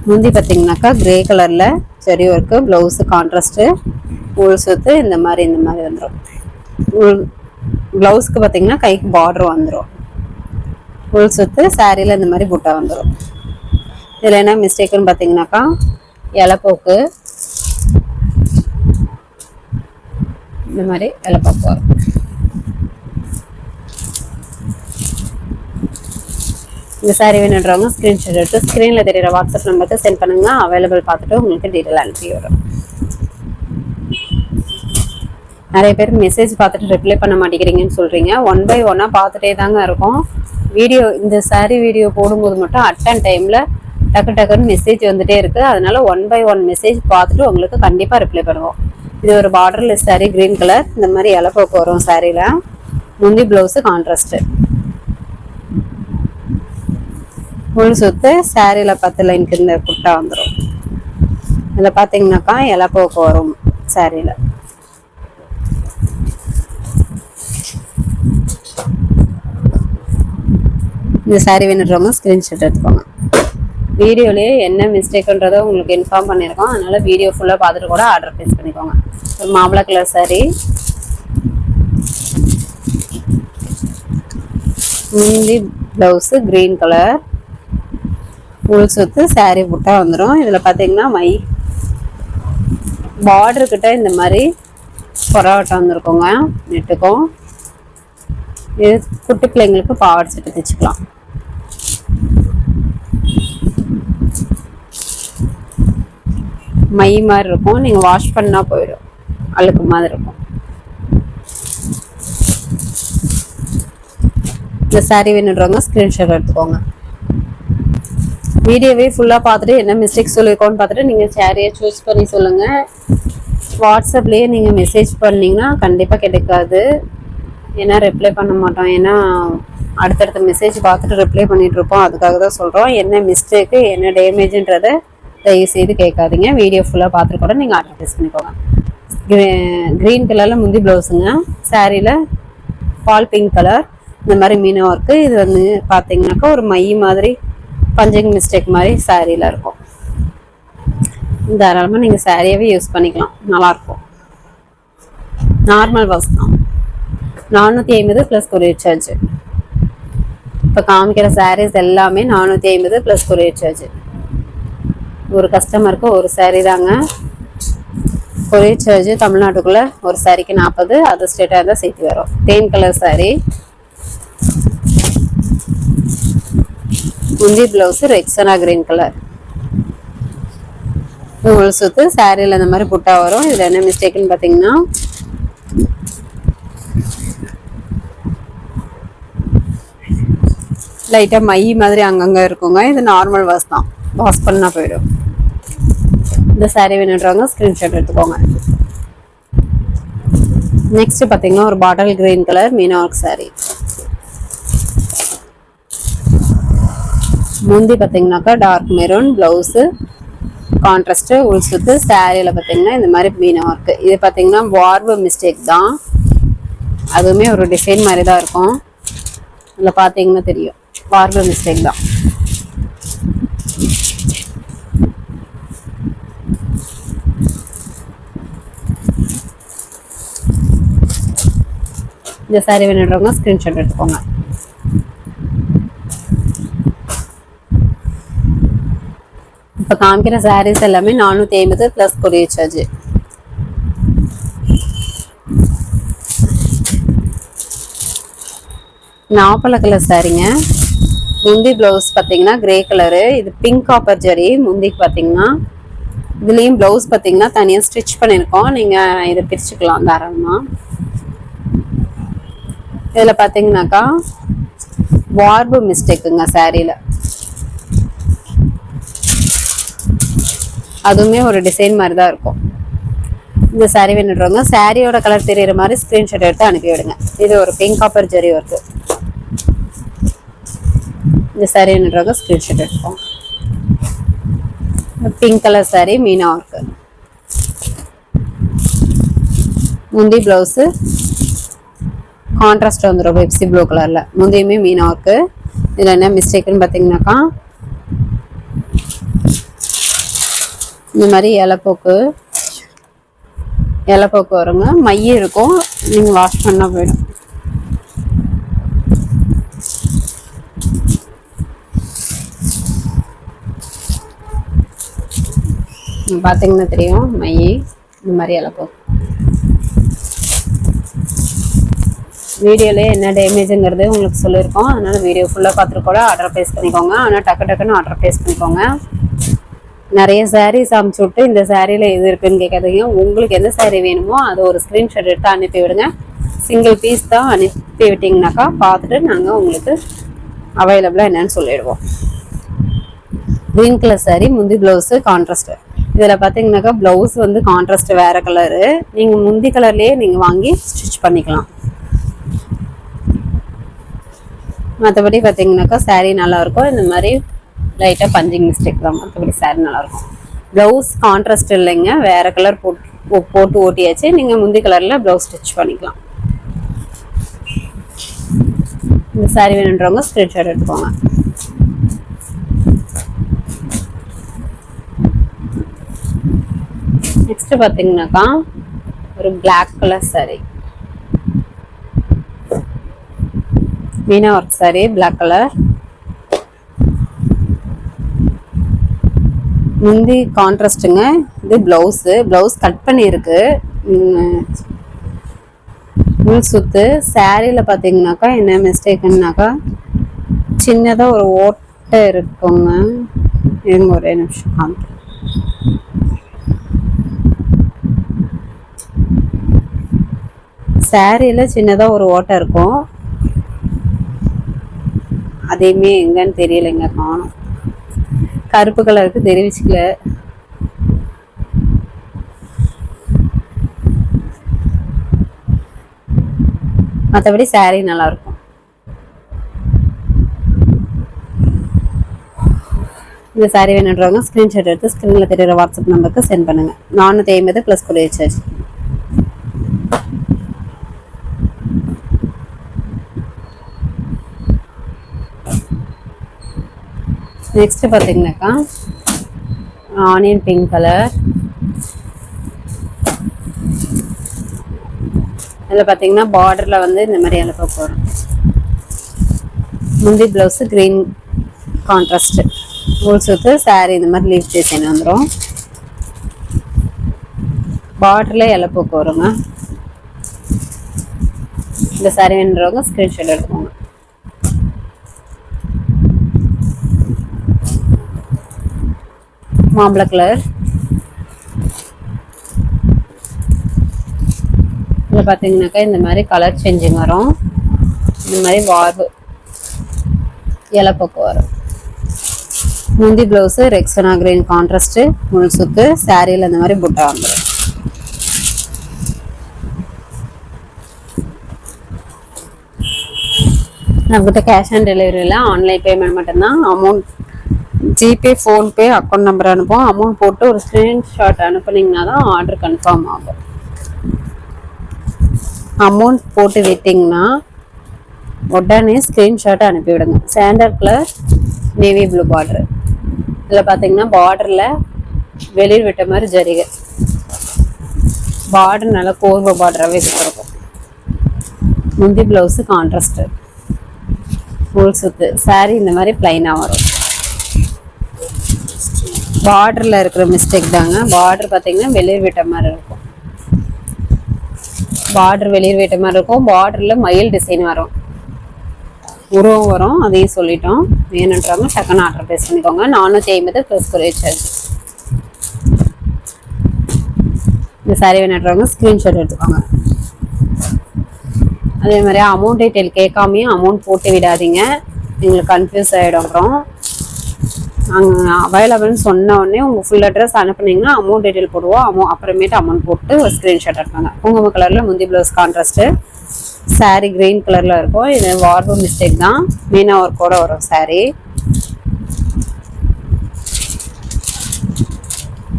A: முந்தி பார்த்தீங்கன்னாக்கா கிரே கலரில் செரி ஒர்க்கு, ப்ளவுஸு கான்ட்ராஸ்ட்டு, உள் சுத்து இந்த மாதிரி வந்துடும். ப்ளவுஸ்க்கு பார்த்தீங்கன்னா கைக்கு பார்டர் வந்துடும். உள் சுத்து சாரியில் இந்த மாதிரி புட்டா வந்துடும். இதில் என்ன மிஸ்டேக்குன்னு பார்த்தீங்கன்னாக்கா இலைப்போக்கு இந்த மாதிரி இலைப்போக்கு வரும். இந்த சாரீ வேணுன்றவங்க ஸ்க்ரீன்ஷாட் எடுத்து ஸ்க்ரீனில் தெரிகிற வாட்ஸ்அப் நம்பருக்கு சென்ட் பண்ணுங்க. அவைலபிள் பார்த்துட்டு உங்களுக்கு டீட்டெயில் அனுப்பி வரும். நிறைய பேர் மெசேஜ் பார்த்துட்டு ரிப்ளை பண்ண மாட்டேங்கிறீங்கன்னு சொல்கிறீங்க. 1 by 1 பார்த்துட்டே தாங்க இருக்கும். வீடியோ இந்த சாரீ வீடியோ போடும்போது மட்டும் அட்டன் டைமில் டக்குன்னு மெசேஜ் வந்துட்டே இருக்குது. அதனால 1 by 1 மெசேஜ் பார்த்துட்டு உங்களுக்கு கண்டிப்பாக ரிப்ளை பண்ணுவோம். இது ஒரு பார்டர்லெஸ் சாரீ, கிரீன் கலர். இந்த மாதிரி இலைப்போக்கு வரும் சாரியில். முந்தி ப்ளவுஸு கான்ட்ராஸ்ட்டு, உள் சுத்து சாரியில் 10 லைனுக்கு இந்த புட்டா வந்துடும். இதில் பார்த்தீங்கன்னாக்கா இலைப்போக்கு வரும் சாரியில். இந்த சாரீ வேணுன்றவங்க ஸ்க்ரீன்ஷாட் எடுத்துக்கோங்க. வீடியோலேயே என்ன மிஸ்டேக்குன்றதை உங்களுக்கு இன்ஃபார்ம் பண்ணியிருக்கோம். அதனால் வீடியோ ஃபுல்லாக பார்த்துட்டு கூட ஆர்டர் ப்ளேஸ் பண்ணிக்கோங்க. ஒரு மாம்பழ கலர் சாரீ. முந்தி ப்ளவுஸு கிரீன் கலர், உள் சுத்து சாரீ புட்டா வந்துடும். இதில் பார்த்தீங்கன்னா பார்டர்கிட்ட இந்த மாதிரி பொறாவட்டம் வந்துருக்கோங்க நெட்டுக்கும். இது குட்டி பிள்ளைங்களுக்கு பாவாடை சட்டை தைச்சிக்கலாம். மை மாதிரி இருக்கும். நீங்கள் வாஷ் பண்ணால் போயிடும், அழுக்கு மாதிரி இருக்கும். இந்த சாரீ வேணுன்றவங்க ஸ்க்ரீன்ஷாட் எடுத்துக்கோங்க. வீடியோவே ஃபுல்லாக பார்த்துட்டு என்ன மிஸ்டேக் சொல்லியிருக்கோன்னு பார்த்துட்டு நீங்கள் சாரியை சூஸ் பண்ணி சொல்லுங்கள். வாட்ஸ்அப்லேயே நீங்கள் மெசேஜ் பண்ணிங்கன்னா கண்டிப்பாக கிடைக்காது. ஏன்னா ரிப்ளை பண்ண மாட்டோம். ஏன்னா அடுத்தடுத்த மெசேஜ் பார்த்துட்டு ரிப்ளை பண்ணிகிட்ருப்போம். அதுக்காக தான் சொல்கிறோம். என்ன மிஸ்டேக்கு என்ன டேமேஜுன்றதை தயவு செய்து கேட்காதீங்க. வீடியோ ஃபுல்லாக பார்த்துட்டு கூட நீங்கள் ஆர்டர் ப்ளேஸ் பண்ணிக்கோங்க. க்ரீன் கலரில் முந்தி ப்ளவுஸுங்க. சாரியில் பால் பிங்க் கலர் இந்த மாதிரி மீனா ஒர்க்கு. இது வந்து பார்த்தீங்கன்னாக்கா ஒரு மை மாதிரி பஞ்சிங் மிஸ்டேக் மாதிரி சாரியில் இருக்கும். தாராளமாக நீங்கள் சாரியாகவே யூஸ் பண்ணிக்கலாம், நல்லாயிருக்கும். நார்மல் வாஷ் தான். 450 ப்ளஸ் கொரியர் சார்ஜ். இப்போ காமிக்கிற சாரீஸ் எல்லாமே 450 ப்ளஸ் கொரியர் சார்ஜ். ஒரு கஸ்டமருக்கு ஒரு சாரீ தாங்க. கொரியர் சார்ஜ் தமிழ்நாட்டுக்குள்ளே ஒரு சாரிக்கு 40, அதர் ஸ்டேட்டாக இருந்தால் சேர்த்து வரும். தேன் கலர் சாரீ. முந்தி ப்ளவுஸு ரெக்ஸனா கிரீன் கலர். உள் சுத்து சாரியில் இந்த மாதிரி புட்டா வரும். இதில் என்ன மிஸ்டேக்குன்னு பார்த்தீங்கன்னா லைட்டாக மை மாதிரி அங்கங்கே இருக்குங்க. இது நார்மல் வாஷ் தான், வாஷ் பண்ணால் போயிடும். இந்த சாரீ வேணுன்றவங்க ஸ்க்ரீன்ஷாட் எடுத்துக்கோங்க. நெக்ஸ்ட் பார்த்தீங்கன்னா ஒரு bottle green colour Meena work sari. முந்தி பார்த்தீங்கன்னாக்கா டார்க் மெரூன், ப்ளவுஸு கான்ட்ராஸ்ட்டு, உள் சுத்து சாரியில் பார்த்தீங்கன்னா இந்த மாதிரி மீனா ஒர்க்கு. இது பார்த்தீங்கன்னா வார்பு மிஸ்டேக் தான். அதுவுமே ஒரு டிசைன் மாதிரி தான் இருக்கும். இதில் பார்த்தீங்கன்னா தெரியும், வார்பு மிஸ்டேக் தான். இந்த சாரீ வேணுன்றவங்க ஸ்க்ரீன்ஷாட் எடுத்துக்கோங்க. இப்போ காமிக்கிற சாரீஸ் எல்லாமே 450 ப்ளஸ் கொரியர் சார்ஜ். நாப்பழ கலர் சாரீங்க. முந்தி ப்ளவுஸ் பார்த்தீங்கன்னா கிரே கலரு. இது பிங்க் காப்பர் ஜரி முந்திக்கு பார்த்தீங்கன்னா. இதுலேயும் ப்ளவுஸ் பார்த்தீங்கன்னா தனியாக ஸ்டிச் பண்ணியிருக்கோம். நீங்கள் இதை பிரிச்சுக்கலாம் தாராளமாக. இதில் பார்த்தீங்கன்னாக்கா வார்பு மிஸ்டேக்குங்க சாரியில். அதுவுமே ஒரு டிசைன் மாதிரி தான் இருக்கும். இந்த சாரீ வேணுன்றவங்க சாரியோட கலர் தெரியுற மாதிரி ஸ்கிரீன்ஷாட் எடுத்து அனுப்பி விடுங்க. இது ஒரு பிங்க் காப்பர் ஜரி ஒர்க்கு. இந்த சாரீ வேணுன்றவங்க ஸ்கிரீன்ஷாட் எடுப்போம். Pink colour saree Meena work. முந்தி பிளவுஸ் கான்ட்ராஸ்ட் வந்துடும் பெப்சி ப்ளூ கலர்ல. முந்தியுமே மீனா ஒர்க்கு. இதுல என்ன மிஸ்டேக்னு பாத்தீங்கன்னாக்கா இந்த மாதிரி இலைப்போக்கு வருங்க. மையம் இருக்கும், நீங்க வாஷ் பண்ணா போயிடும். பாத்தீங்கன்னா தெரியும் மைய இந்த மாதிரி இலைப்போக்கு. வீடியோல என்ன டேமேஜுங்கிறது உங்களுக்கு சொல்லியிருக்கோம். அதனால வீடியோ ஃபுல்லாக பார்த்துட்டு கூட ஆர்டர் ப்ளேஸ் பண்ணிக்கோங்க. ஆனால் டக்குன்னு ஆர்டர் ப்ளேஸ் பண்ணிக்கோங்க. நிறைய சாரீஸ் அனுப்பிச்சு விட்டு இந்த சாரியில் எது இருக்குன்னு கேட்காதீங்க. உங்களுக்கு எந்த சாரீ வேணுமோ அதை ஒரு ஸ்க்ரீன்ஷாட் எடுத்து அனுப்பி விடுங்க. சிங்கிள் பீஸ் தான் அனுப்பி விட்டிங்கனாக்கா பார்த்துட்டு நாங்கள் உங்களுக்கு அவைலபிளாக என்னன்னு சொல்லிடுவோம். க்ரீன் கலர் சாரீ முந்தி ப்ளவுஸு கான்ட்ராஸ்ட். இதில் பார்த்தீங்கன்னாக்கா ப்ளவுஸ் வந்து கான்ட்ராஸ்ட் வேறு கலரு. நீங்கள் முந்தி கலர்லேயே நீங்கள் வாங்கி ஸ்டிச் பண்ணிக்கலாம். மற்றபடி பார்த்தீங்கன்னாக்கா சாரீ நல்லாயிருக்கும். இந்த மாதிரி லைட்டாக பஞ்சிங் மிஸ்டேக் தான், மற்றபடி சாரீ நல்லாயிருக்கும். ப்ளவுஸ் கான்ட்ராஸ்ட் இல்லைங்க, வேறு கலர் போட்டு ஓட்டியாச்சு. நீங்கள் முந்தி கலரில் ப்ளவுஸ் ஸ்டிச் பண்ணிக்கலாம். இந்த சாரீ வேணுன்றவங்க ஸ்க்ரீன்ஷாட் எடுத்துக்கோங்க. நெக்ஸ்ட் பார்த்தீங்கன்னாக்கா ஒரு black colour saree meena work saree, black colour. முந்தி கான்ட்ராஸ்ட்டுங்க. இது ப்ளவுஸ் கட் பண்ணியிருக்கு. உள் சுத்து. சாரியில் பார்த்தீங்கன்னாக்கா என்ன மிஸ்டேக்குன்னாக்கா சின்னதாக ஒரு ஓட்டை இருக்குங்க. இருங்க ஒரே நிமிஷம் காமிக்கிறேன். சாரியில் சின்னதாக ஒரு ஓட்டை இருக்கும். அதையுமே எங்கன்னு தெரியலைங்க, காணும். கருப்பு கலருக்கு தெரிவிச்சுக்கல. மற்றபடி சாரீ நல்லா இருக்கும். இந்த சாரீ வேணுன்றவங்க ஸ்கிரீன்ஷாட் எடுத்து ஸ்கிரீன்ல தெரியுற வாட்ஸ்அப் நம்பருக்கு சென்ட் பண்ணுங்க. 450 + கொரியர் சார்ஜ். நெக்ஸ்ட் பார்த்தீங்கன்னாக்கா ஆனியன் பிங்க் கலர். இதில் பார்த்தீங்கன்னா பார்டரில் வந்து இந்த மாதிரி இலைப்போக்கு வரும். முந்தி ப்ளவுஸு க்ரீன் கான்ட்ராஸ்ட். உள் சுத்து சாரீ இந்த மாதிரி லீஃப் டிசைன் வந்துடும். பார்டரில் இலைப்போக்கு வருங்க. இந்த சாரீ வேணுன்றவங்க ஸ்க்ரீன்ஷாட் எடுத்துக்கோங்க. மாம்பழ கலர். இதில் பார்த்தீங்கன்னாக்கா இந்த மாதிரி கலர் சேஞ்சிங் வரும். இந்த மாதிரி வார்வு இலைப்போக்கு வரும். முந்தி ப்ளவுஸு ரெக்ஸனா கிரீன் கான்ட்ராஸ்ட்டு. முள் சுத்து. சாரியில் இந்த மாதிரி புட்டா வந்துடும். நம்மகிட்ட கேஷ் ஆன் டெலிவரியில் ஆன்லைன் பேமெண்ட் மட்டும்தான். Amount GPay, PhonePe account number அனுப்புவோம். அமௌண்ட் போட்டு ஒரு ஸ்க்ரீன்ஷாட் அனுப்புனீங்கன்னா தான் ஆர்டர் கன்ஃபார்ம் ஆகும். அமௌண்ட் போட்டு விட்டிங்கன்னா உடனே ஸ்க்ரீன்ஷாட் அனுப்பிவிடுங்க. Sandal colour navy blue border. இதில் பார்த்தீங்கன்னா பார்டரில் வெளியில் விட்ட மாதிரி ஜரிகை. பார்டர் நல்லா கோர்வை பார்டராகவே கொடுத்துருக்கும். முந்தி ப்ளவுஸு கான்ட்ராஸ்ட்டு. ஃபுல் சுத்து. சாரீ இந்த மாதிரி பிளைனாக வரும். பார்டரில் இருக்கிற மிஸ்டேக் தாங்க. பார்டர் பார்த்தீங்கன்னா வெளியே விட்ட மாதிரி இருக்கும். பார்டர் வெளியே விட்ட மாதிரி இருக்கும். பார்டரில் மயில் டிசைன் வரும், உருவம் வரும். அதையும் சொல்லிட்டோம். வேணுன்றவங்க டக்குன்னு ஆர்டர் ப்ளேஸ் பண்ணிக்கோங்க. 450 + கொரியர் சார்ஜ். இந்த சாரீ வேணுன்றவங்க ஸ்க்ரீன்ஷாட் எடுத்துக்கோங்க. அதே மாதிரி அமௌண்ட் டீட்டெயில் கேட்காமையும் அமௌண்ட் போட்டு விடாதீங்க, எங்களுக்கு கன்ஃபியூஸ் ஆகிடும். அப்புறம் அங்கே அவைலபிள்னு சொன்ன உடனே உங்கள் ஃபுல் அட்ரஸ் அனுப்புனீங்கன்னா அமௌண்ட் டீட்டெயில் போடுவோம். அப்புறமேட்டு அமௌண்ட் போட்டு ஒரு ஸ்க்ரீன்ஷாட் எடுப்பாங்க. குங்கும கலரில் முந்தி ப்ளவுஸ் கான்ட்ராஸ்ட்டு, சாரீ கிரீன் கலரில் இருக்கும். இது வார்பு மிஸ்டேக் தான், மீனா ஒர்க்கோட வரும் சாரீ.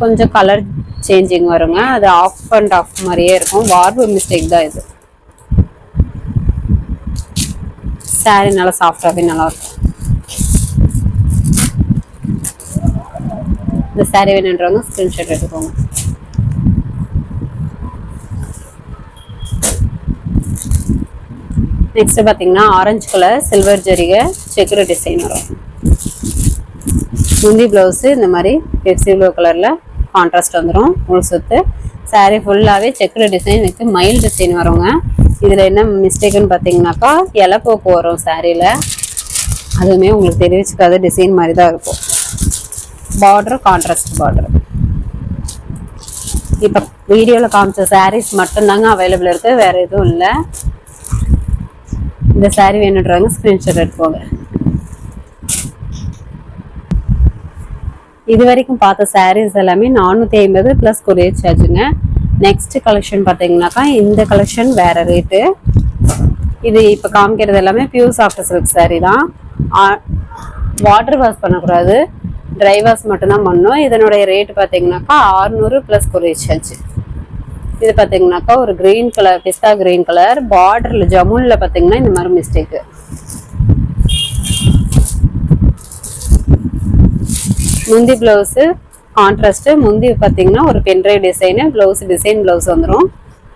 A: கொஞ்சம் கலர் சேஞ்சிங் வருங்க, அது ஆஃப் அண்ட் ஆஃப் மாதிரியே இருக்கும். வார்பு மிஸ்டேக் தான் இது. சாரீ நல்லா சாஃப்டாகவே நல்லாயிருக்கும். இந்த சாரீ வேணுன்றவங்க ஸ்க்ரீன்ஷாட் எடுத்துக்கோங்க. நெக்ஸ்ட் பார்த்தீங்கன்னா ஆரஞ்சு கலர் சில்வர் ஜரிகை செக்குடு டிசைன் வரும். முந்தி ப்ளவுஸு இந்த மாதிரி பெப்சி ப்ளூ கலரில் கான்ட்ராஸ்ட் வந்துடும். முழு சுத்து சாரீ ஃபுல்லாகவே செக்குடு டிசைன் வித் மயில் டிசைன் வருங்க. இதில் என்ன மிஸ்டேக்குன்னு பார்த்தீங்கன்னாக்கா இலப்போக்கு வரும் சாரியில், அதுவுமே உங்களுக்கு தெரிவிச்சுக்காத டிசைன் மாதிரி தான் இருக்கும். Border contrast border. இப்போ வீடியோவில் காமிச்ச சாரீஸ் மட்டும்தாங்க அவைலபிள் இருக்குது, வேறு எதுவும் இல்லை. இந்த சாரீ வேணுன்றவங்க ஸ்க்ரீன்ஷாட் எடுத்துக்கோங்க. இது வரைக்கும் பார்த்த சாரீஸ் எல்லாமே 450 ப்ளஸ் கொரியர் சார்ஜுங்க. நெக்ஸ்ட் கலெக்ஷன் பார்த்தீங்கன்னாக்கா இந்த கலெக்ஷன் வேற ரேட்டு. இது இப்போ காமிக்கிறது எல்லாமே பியூர் சாஃப்ட் சில்க் சாரீ தான். வாட்டர் வாஷ் பண்ணக்கூடாது, ட்ரை வாஷ் மட்டும்தான் பண்ணணும். இதனுடைய ரேட் பார்த்தீங்கன்னாக்கா 600 ப்ளஸ் கொரியர் சார்ஜ். இது பார்த்தீங்கன்னாக்கா ஒரு கிரீன் கலர், பிஸ்தா கிரீன் கலர், பார்டரில் ஜமுனில் பார்த்தீங்கன்னா இந்த மாதிரி மிஸ்டேக்கு. முந்தி ப்ளவுஸு கான்ட்ராஸ்ட்டு, முந்தி பார்த்தீங்கன்னா ஒரு pendrive design, blouse design blouse வந்துடும்.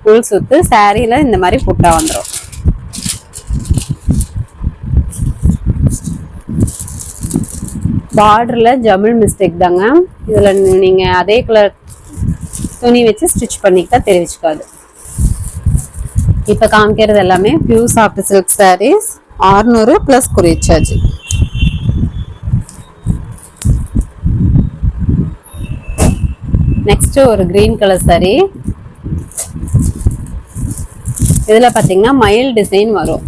A: ஃபுல் சுத்து சாரியில் இந்த மாதிரி புட்டா வந்துடும். பார்டரில் ஜமிழ் மிஸ்டேக் தாங்க. இதில் நீங்கள் அதே கலர் துணி வச்சு ஸ்டிச் பண்ணிக்கிட்டா தெரிவிச்சுக்காது. இப்போ காமிக்கிறது எல்லாமே pure soft silk sarees, 600 plus courier charge. Next ஒரு கிரீன் கலர் சாரீ. இதில் பார்த்தீங்கன்னா மயில் டிசைன் வரும்,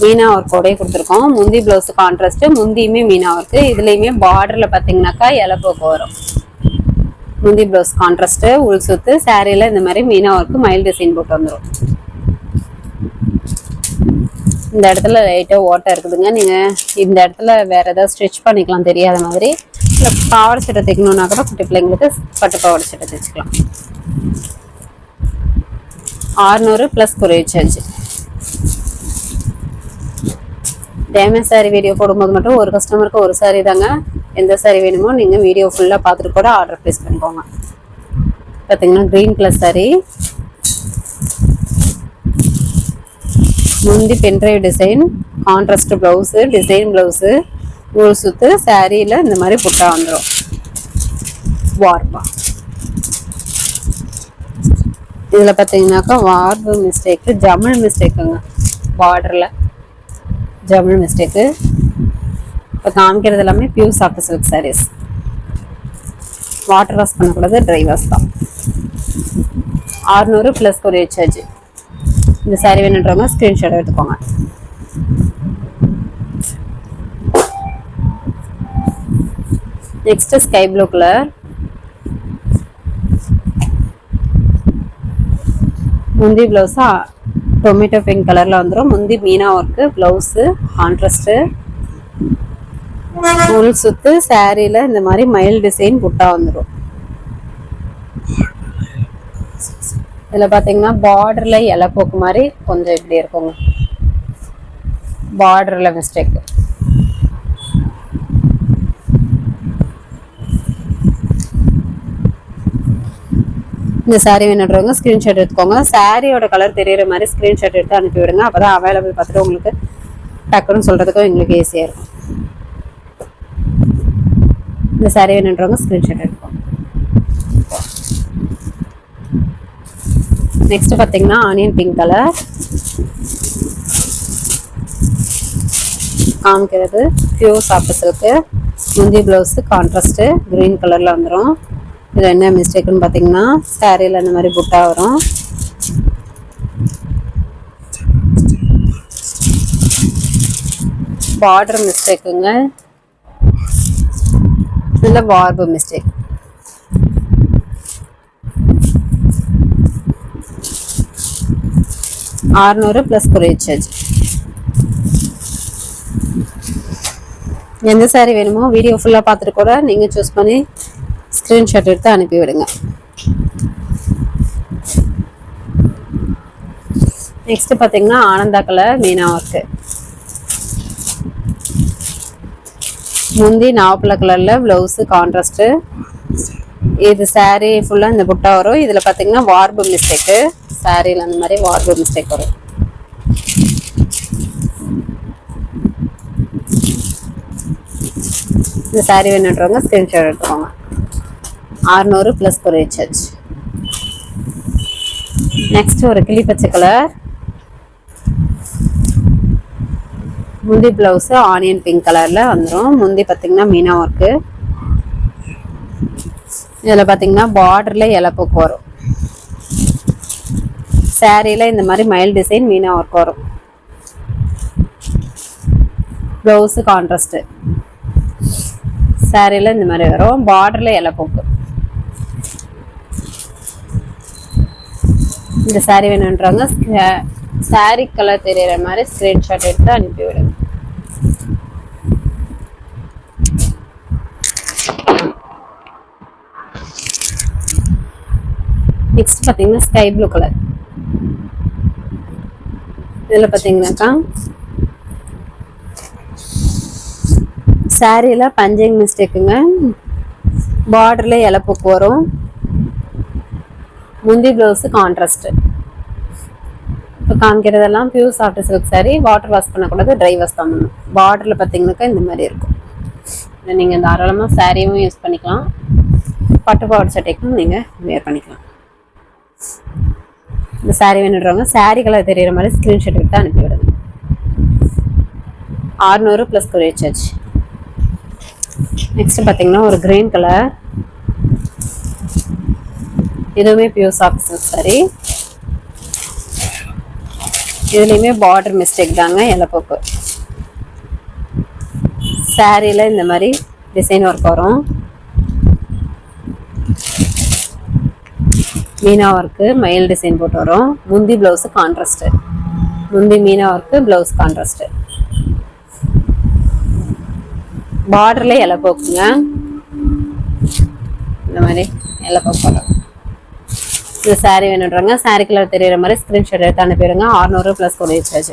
A: மீனா ஒர்க்கோடய கொடுத்துருக்கோம். முந்தி ப்ளவுஸ் கான்ட்ராஸ்ட்டு, முந்தியுமே மீனா ஒர்க்கு. இதுலேயுமே பார்டரில் பார்த்தீங்கன்னாக்கா இலப்போக்கு வரும். முந்தி ப்ளவுஸ் கான்ட்ராஸ்ட்டு, உள் சுத்து சாரியில் இந்த மாதிரி மீனா ஒர்க்கு மயில் டிசைன் போட்டு வந்துடும். இந்த இடத்துல லைட்டாக ஓட்டை இருக்குதுங்க, நீங்கள் இந்த இடத்துல வேறு ஏதாவது ஸ்டிச் பண்ணிக்கலாம் தெரியாத மாதிரி. இல்லை பாவாடை சட்டை தைக்கணுன்னா கூட குட்டி பிள்ளைங்களுக்கு பட்டு பாவாடை சட்டை தைச்சிக்கலாம். 600 plus courier charge. Damage sari video போடும்போது மட்டும் ஒரு கஸ்டமருக்கு ஒரு சாரீ தாங்க. எந்த சாரீ வேணுமோ நீங்கள் வீடியோ ஃபுல்லாக பார்த்துட்டு கூட ஆர்டர் ப்ளேஸ் பண்ணிக்கோங்க. பார்த்தீங்கன்னா க்ரீன் கலர் சாரீ, முந்தி pendrive design, contrast blouse, design blouse, நூல் சுத்து சாரியில் இந்த மாதிரி புட்டா வந்துடும். வார்பா இதில் பார்த்தீங்கன்னாக்கா வார்பு மிஸ்டேக்கு, ஜமிழ் மிஸ்டேக்குங்க. பார்டரில் ஜமிழ் மிஸ்டேக்கு. இப்போ காமிக்கிறது எல்லாமே pure soft silk sarees. Water wash பண்ணக்கூடாது, ட்ரை வாஷ் தான். 600 ப்ளஸ் கொரியர் சார்ஜ். இந்த சாரீ வேணுன்றவங்க ஸ்க்ரீன்ஷாட் எடுத்துக்கோங்க. நெக்ஸ்ட் ஸ்கை ப்ளூ கலர், முந்தி ப்ளவுஸா டொமேட்டோ பிங்க் கலரில் வந்துடும். முந்தி மீனா ஒர்க்கு, ப்ளவுஸு கான்ட்ராஸ்ட்டு, உள் சுத்து சாரியில் இந்த மாதிரி மயில் டிசைன் புட்டா வந்துடும். இதில் பார்த்தீங்கன்னா பார்டரில் இலப்போக்கு மாதிரி கொஞ்சம் இப்படி இருக்குங்க, பார்டரில் மிஸ்டேக்கு. இந்த சாரீ வேணுன்றவங்க ஸ்க்ரீன்ஷாட் எடுத்துக்கோங்க. சாரியோட கலர் தெரியுற மாதிரி ஸ்க்ரீன்ஷாட் எடுத்து அனுப்பி விடுங்க. அப்போ தான் அவைலபிள் பார்த்துட்டு உங்களுக்கு டக்குன்னு சொல்கிறதுக்கும் எங்களுக்கு ஈஸியாக இருக்கும். இந்த சாரீ வேணுன்றவங்க ஸ்க்ரீன்ஷாட் எடுத்துக்கோங்க. நெக்ஸ்ட் பார்த்தீங்கன்னா ஆனியன் பிங்க் கலர் காமிக்கிறது பியூர் சாஃப்ட் சில்க்கு, முந்தி ப்ளவுஸு கான்ட்ராஸ்ட்டு க்ரீன் கலரில் வந்துடும். இதில் என்ன மிஸ்டேக்குன்னு பார்த்தீங்கன்னா சாரியில் இந்த மாதிரி புட்டா வரும். பார்டர் மிஸ்டேக்குங்க. இதுல வார்பு மிஸ்டேக். $600 + courier charge. எந்த சாரி வேணுமோ வீடியோ ஃபுல்லா பார்த்துட்டு கூட நீங்க சூஸ் பண்ணி ஸ்கிரீன்ஷாட் எடுத்து அனுப்பி விடுங்க. நெக்ஸ்ட் பாத்தீங்கன்னா ஆனந்தா கலர் மீனா ஒர்க்கு. முந்தி நாவப்பழ கலர்ல பிளவுஸ் கான்ட்ராஸ்ட். இது சாரி ஃபுல்லா இந்த புட்டா வரும். இதுல பாத்தீங்கன்னா வார்பு மிஸ்டேக், சாரில அந்த மாதிரி வார்பு மிஸ்டேக் வரும். இந்த சாரி வேணுன்றவங்க ஸ்கிரீன்ஷாட் எடுத்துக்கோங்க. $600 + கொரியர் சார்ஜ். நெக்ஸ்ட் ஒரு கிளி பச்சை கலர். முந்தி பிளவுஸ் ஆனியன் பிங்க் கலர்ல வந்துடும். முந்தி பாத்தீங்கன்னா மீனா ஒர்க்கு. இதுல பாத்தீங்கன்னா பார்டர்ல இலப்போக்கு வரும். சாரியில இந்த மாதிரி மயில் டிசைன் மீனா ஒர்க் வரும். Blouse contrast. சாரியில இந்த மாதிரி வரும். பார்டர்ல இலப்போக்கு. இந்த சாரி வேணுன்றவங்க சாரி கலர் தெரியற மாதிரி ஸ்கிரீன்ஷாட் எடுத்து அனுப்பி விடுங்க. நெக்ஸ்ட் பாத்தீங்கன்னா ஸ்கை ப்ளூ கலர். இதுல பாத்தீங்கன்னாக்கா சாரியில பஞ்சிங் மிஸ்டேக்குங்க. பார்டர்ல இலப்போக்கு வரும். முந்தி பிளவுஸ் கான்ட்ராஸ்ட். இப்போ காமிக்கிறதெல்லாம் pure soft silk sari. Water wash பண்ணக்கூடாது, ட்ரை வாஷ் தான் பண்ணணும். பார்டர்ல பார்த்தீங்கன்னாக்கா இந்த மாதிரி இருக்கும். நீங்கள் தாராளமாக சாரியும் யூஸ் பண்ணிக்கலாம், பட்டு பாவாடை சட்டைக்கும் நீங்கள் வேர் பண்ணிக்கலாம். இந்த சாரி வேணுன்றவங்க சாரி கலர் தெரியுற மாதிரி ஸ்க்ரீன்ஷாட் எடுத்து அனுப்பிவிடுங்க. $600 + கொரியர் சார்ஜ். நெக்ஸ்ட் பார்த்தீங்கன்னா ஒரு கிரீன் கலர். இதுவுமே பியூர் சாஃப்ட் சில்க் சாரி. இதுலயுமே பார்டர் மிஸ்டேக் தாங்க, இலப்போக்கு. சாரியில இந்த மாதிரி டிசைன் ஒர்க் வரும். மீனா ஒர்க்கு மயில் டிசைன் போட்டு வரும். முந்தி பிளவுஸ் கான்ட்ராஸ்ட். முந்தி மீனா ஒர்க்கு, பிளவுஸ் கான்ட்ராஸ்ட். பார்டர்ல இலப்போக்குங்க. இந்த மாதிரி இலப்போக்கு வரும். இந்த சாரி வேணுன்றவங்க சாரி கலர் தெரியுற மாதிரி ஸ்கிரீன்ஷாட் எடுத்து அனுப்பிடுங்க. $600 + courier charge.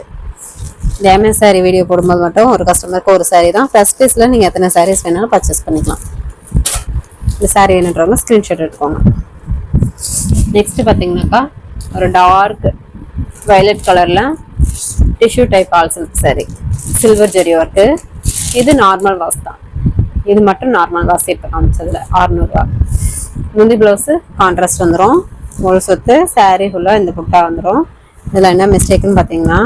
A: Damage sari video போடும்போது மட்டும் ஒரு கஸ்டமருக்கு ஒரு சாரி தான். ஃபர்ஸ்ட் பீஸ்ல நீங்க எத்தனை சாரீஸ் வேணாலும் பர்ச்சேஸ் பண்ணிக்கலாம். இந்த சாரி வேணுன்றவங்க ஸ்கிரீன்ஷாட் எடுத்துக்கோங்க. நெக்ஸ்ட் பாத்தீங்கன்னாக்கா ஒரு டார்க் வயலட் கலர்ல tissue type all silk sari, silver zari work. இது நார்மல் வாஷ் தான். இது மட்டும் நார்மல் வாஷ் இப்போ காமிச்சதுல $600. முந்தி பிளவுஸ் கான்ட்ராஸ்ட் வந்துடும். ஒரு சொத்து சாரி ஃபுல்லா இந்த புட்டா வந்துடும். இதுல என்ன மிஸ்டேக்னு பாத்தீங்கன்னா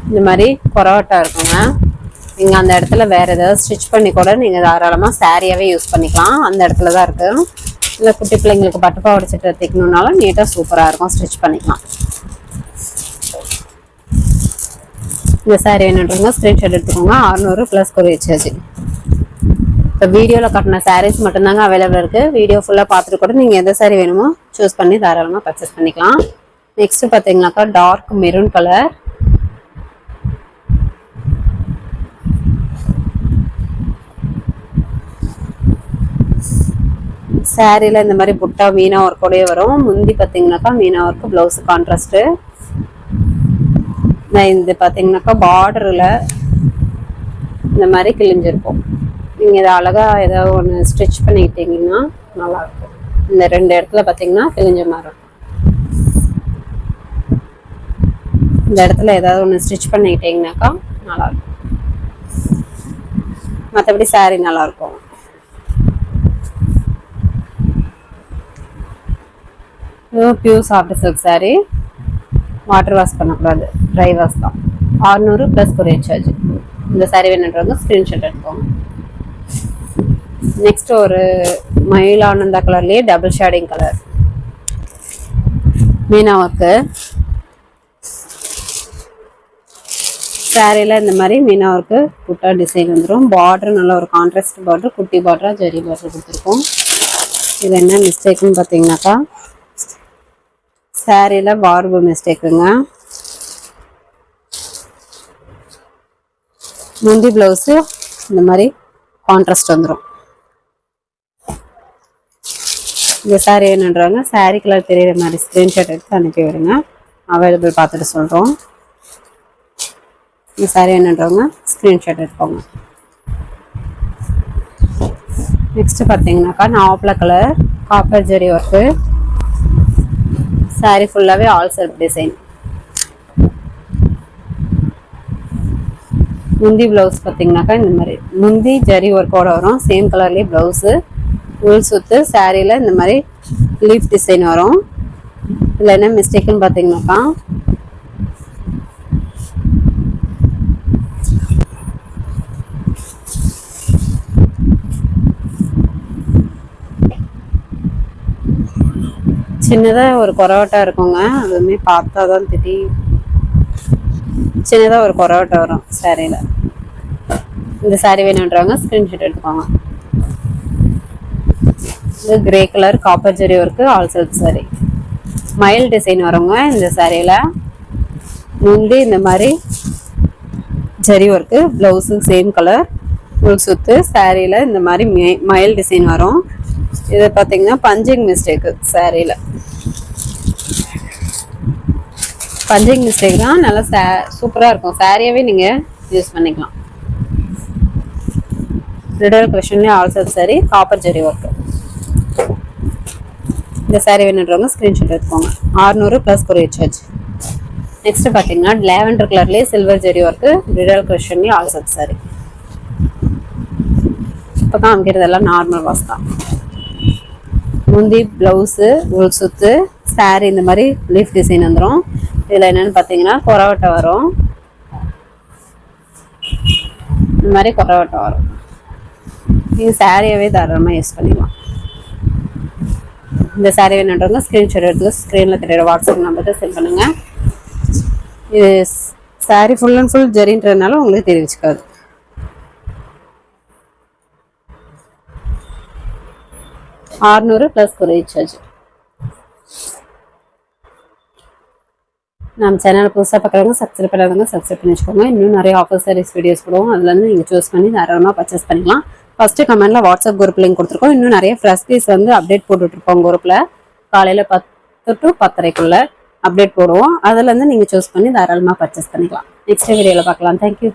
A: இந்த மாதிரி கொரவட்டா இருக்குங்க. நீங்க அந்த இடத்துல வேற ஏதாவது ஸ்டிச் பண்ணி கூட நீங்க தாராளமா சாரியாவே யூஸ் பண்ணிக்கலாம். அந்த இடத்துல தான் இருக்கு. இல்ல குட்டி பிள்ளைங்களுக்கு பட்டு பாவாடை சட்டை தைக்கணும்னாலும் நீட்டா சூப்பரா இருக்கும், ஸ்டிச் பண்ணிக்கலாம். இந்த சாரி வேணுன்றவங்க ஸ்கிரீன்ஷாட் எடுத்துக்கோங்க. $600 + கொரியர் சார்ஜ். இப்போ வீடியோவில் காட்டின சாரீஸ் மட்டும்தாங்க அவைலபிள் இருக்குது. வீடியோ ஃபுல்லாக பார்த்துட்டு கூட நீங்கள் எந்த சாரீ வேணுமோ சூஸ் பண்ணி தாராளமாக பர்ச்சேஸ் பண்ணிக்கலாம். நெக்ஸ்ட் பார்த்தீங்கன்னாக்கா டார்க் மெரூன் கலர். சாரியில் இந்த மாதிரி புட்டா மீனா ஒர்க்கோடய வரும். முந்தி பார்த்தீங்கன்னாக்கா மீனா ஒர்க்கு, ப்ளவுஸ் கான்ட்ராஸ்ட்டு. இது பார்த்தீங்கன்னாக்கா பார்டரில் இந்த மாதிரி கிழிஞ்சிருக்கும். நீங்கள் இதை அழகாக ஏதாவது ஒன்று ஸ்டிச் பண்ணிக்கிட்டீங்கன்னா நல்லாயிருக்கும். இந்த ரெண்டு இடத்துல பார்த்தீங்கன்னா கிழிஞ்ச மாதிரி இருக்கும். இந்த இடத்துல ஏதாவது ஒன்று ஸ்டிச் பண்ணிக்கிட்டீங்கன்னாக்கா நல்லாயிருக்கும். மற்றபடி சாரி நல்லாயிருக்கும். இதுவும் pure soft silk sari. Water wash பண்ணக்கூடாது, ட்ரை வாஷ் தான். $600 + கொரியர் சார்ஜ். இந்த சாரி வேணுன்றவங்க ஸ்க்ரீன்ஷாட் எடுத்துக்கோங்க. நெக்ஸ்ட் ஒரு மயில் ஆனந்தா கலர்லேயே double shading colour meena work. சாரியில் இந்த மாதிரி மீனா ஒர்க்கு புட்டா டிசைன் வந்துடும். பார்டர் நல்ல ஒரு கான்ட்ராஸ்ட் பார்டர், குட்டி பார்டராக ஜெரி பார்டர் கொடுத்துருக்கோம். இது என்ன மிஸ்டேக்குன்னு பார்த்தீங்கன்னாக்கா சாரியில் பார்பு மிஸ்டேக்குங்க. முந்தி ப்ளவுஸு இந்த மாதிரி கான்ட்ராஸ்ட் வந்துடும். இந்த சாரீ என்னன்றாங்க சாரீ கலர் தெரியுற மாதிரி ஸ்க்ரீன்ஷாட் எடுத்து அனுப்பி விடுங்க. அவைலபிள் பார்த்துட்டு சொல்கிறோம். இந்த சாரீ என்னன்றவங்க ஸ்க்ரீன்ஷாட் எடுப்போங்க. நெக்ஸ்ட்டு பார்த்தீங்கன்னாக்கா நாவப்பழ colour copper zari work. Sari ஃபுல்லாகவே ஆல் செல்ஃப் டிசைன். முந்தி ப்ளவுஸ் பார்த்தீங்கன்னாக்கா இந்த மாதிரி முந்தி ஜரி ஒர்க்கோட வரும். சேம் கலர்லேயே ப்ளவுஸு உள் சுத்து. சாரியில் இந்த மாதிரி லீஃப் டிசைன் வரும். இதில் என்ன மிஸ்டேக்குன்னு பார்த்தீங்கன்னாக்கா சின்னதாக ஒரு கொரவட்டா இருக்குங்க. அதுவுமே பார்த்தா தான் தெரியும். சின்னதாக ஒரு கொரவட்டை வரும் சாரியில். இந்த சாரீ வேணுன்றவங்க ஸ்க்ரீன்ஷாட் எடுத்துக்கோங்க. இது grey colour copper zari work all self sari. மயில் டிசைன் வருங்க இந்த சாரியில். முந்தி இந்த மாதிரி ஜெரி ஒர்க்கு, ப்ளவுஸு சேம் கலர், உள் சுத்து. சாரியில் இந்த மாதிரி மயில் டிசைன் வரும். இது பார்த்தீங்கன்னா பஞ்சிங் மிஸ்டேக்கு. சாரியில் பஞ்சிங் மிஸ்டேக் தான். நல்லா சூப்பராக இருக்கும். சாரியாகவே நீங்கள் யூஸ் பண்ணிக்கலாம். ரிடல் கொஷன்லேயே all self sari copper zari work. இந்த சாரீ வேணுன்றவங்க ஸ்க்ரீன்ஷாட் எடுத்துக்கோங்க. 600 ப்ளஸ் கொரியர் சார்ஜ். நெக்ஸ்ட் பார்த்தீங்கன்னா லாவெண்டர் கலர்லேயே சில்வர் ஜெரி ஒர்க்கு ரிடல் கொஷன்லேயே ஆல் செல்ஃப் சாரீ. இப்போ காமிக்கிறதெல்லாம் நார்மல் வாஷ் தான். முந்தி ப்ளவுஸு உள் சுத்து. சாரீ இந்த மாதிரி லீஃப் டிசைன் வந்துடும். இதில் என்னென்னு பார்த்தீங்கன்னா கொரவட்டை வரும். இந்த மாதிரி கொரவட்டை வரும். நீங்கள் சாரியாகவே தாராளமாக யூஸ் பண்ணிக்கலாம். இந்த சாரீ வேணுன்றவங்க ஸ்க்ரீன்ஷாட் எடுத்து ஸ்க்ரீனில் தெரியுற வாட்ஸ்அப் நம்பருக்கு சென்ட் பண்ணுங்கள். இது சாரீ ஃபுல் அண்ட் ஃபுல் ஜெரின்றதுனால உங்களுக்கு தெரிவிச்சுக்காது. $600 ப்ளஸ் கொரியர் சார்ஜ். நம்ம சேனல் புதுசாக பார்க்குறவங்க சப்ஸ்கிரைப் பண்ணாதவங்க சப்ஸ்கிரைப் பண்ணி வச்சுக்கோங்க. இன்னும் நிறைய ஆஃபர் சாரீஸ் வீடியோஸ் போடுவோம். அதுலேருந்து நீங்கள் சூஸ் பண்ணி தாராளமாக பர்ச்சேஸ் பண்ணிக்கலாம். ஃபஸ்ட்டு கமெண்ட்டில் வாட்ஸ்அப் குரூப் லிங்க் கொடுத்துருக்கோம். இன்னும் நிறைய ஃப்ரெஷ் பீஸ் வந்து அப்டேட் போட்டுட்ருக்கோம். குரூப்பில் காலையில் 10 to 10:30 அப்டேட் போடுவோம். அதுலேருந்து நீங்கள் சூஸ் பண்ணி தாராளமாக பர்ச்சேஸ் பண்ணிக்கலாம். நெக்ஸ்ட் வீடியோவில் பார்க்கலாம். தேங்க்யூ.